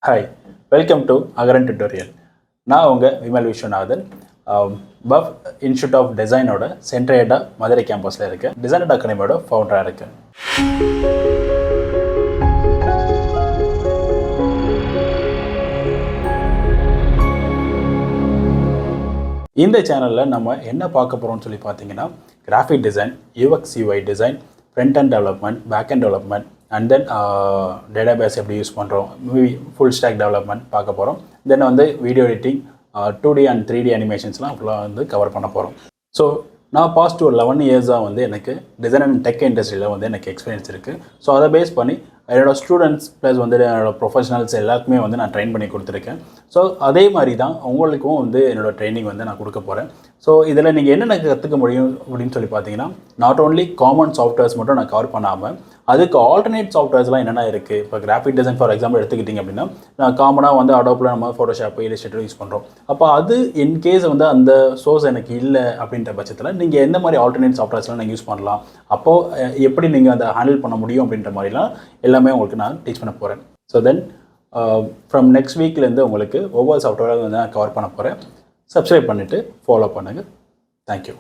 Hi, welcome to Agaran tutorial. நான் உங்கள் விமல் விஸ்வநாதன் பஃப் இன்ஸ்டியூட் ஆஃப் டிசைனோட சென்ட்ரேடா மதுரை கேம்பஸில் இருக்கேன். DesignDot அகாடமியோட ஃபவுண்டராக இருக்கேன். இந்த சேனலில் நம்ம என்ன பார்க்க போகிறோம்னு சொல்லி பார்த்தீங்கன்னா graphic design, UX UI design, front end development, back end development and then database எப்படி யூஸ் பண்ணுறோம், ஃபுல் ஸ்டாக் டெவலப்மெண்ட் பார்க்க போகிறோம். தென் வந்து video editing, 2D and 3D அனிமேஷன்ஸ்லாம் ஃபுல்லாக வந்து கவர் பண்ண போகிறோம். ஸோ நான் பாஸ்ட் ஒரு 11 இயர்ஸாக வந்து எனக்கு டிசைன் அண்ட் டெக் இண்டஸ்ட்ரியில் வந்து எனக்கு எக்ஸ்பீரியன்ஸ் இருக்குது. ஸோ அதை பேஸ் பண்ணி என்னோடய ஸ்டூடெண்ட்ஸ் ப்ளஸ் வந்து என்னோடய ப்ரொஃபஷனல்ஸ் எல்லாருக்குமே வந்து நான் ட்ரெயின் பண்ணி கொடுத்துருக்கேன். ஸோ அதே மாதிரி தான் உங்களுக்கும் வந்து என்னோடய ட்ரைனிங் வந்து நான் கொடுக்க போகிறேன். ஸோ இதில் நீங்கள் என்னென்ன கற்றுக்க முடியும் அப்படின்னு சொல்லி பார்த்தீங்கன்னா, நாட் ஓன்லி காமன் சாஃப்ட்வேர்ஸ் மட்டும் நான் கவர் பண்ணாமல் அதுக்கு ஆல்டர்னேட் சாஃப்ட்வேர்ஸ்லாம் என்னென்ன இருக்குது. இப்போ கிராஃபிக் டிசைன் ஃபார் எக்ஸாம்பிள் எடுத்துக்கிட்டிங்க அப்படின்னா, நான் காமனாக வந்து அடோப்பில் நம்ம ஃபோட்டோஷாப், இல்லஸ்ட்ரேட்டர் யூஸ் பண்ணுறோம். அப்போ அது இன்கேஸ் வந்து அந்த சோர்ஸ் எனக்கு இல்லை அப்படின்ற பட்சத்தில் நீங்கள் எந்த மாதிரி ஆல்டர்னேட் சாஃப்ட்வேர்ஸ்லாம் நீங்கள் யூஸ் பண்ணலாம், அப்போது எப்படி நீங்கள் அதை ஹேண்டில் பண்ண முடியும் அப்படின்ற மாதிரிலாம் எல்லாமே உங்களுக்கு நான் டீச் பண்ண போகிறேன். ஸோ தென் ஃப்ரம் நெக்ஸ்ட் வீக்லேருந்து உங்களுக்கு ஒவ்வொரு சாஃப்ட்வேராக வந்து நான் கவர் பண்ண போகிறேன். சப்ஸ்கிரைப் பண்ணிவிட்டு ஃபாலோ பண்ணுங்கள். தேங்க்யூ.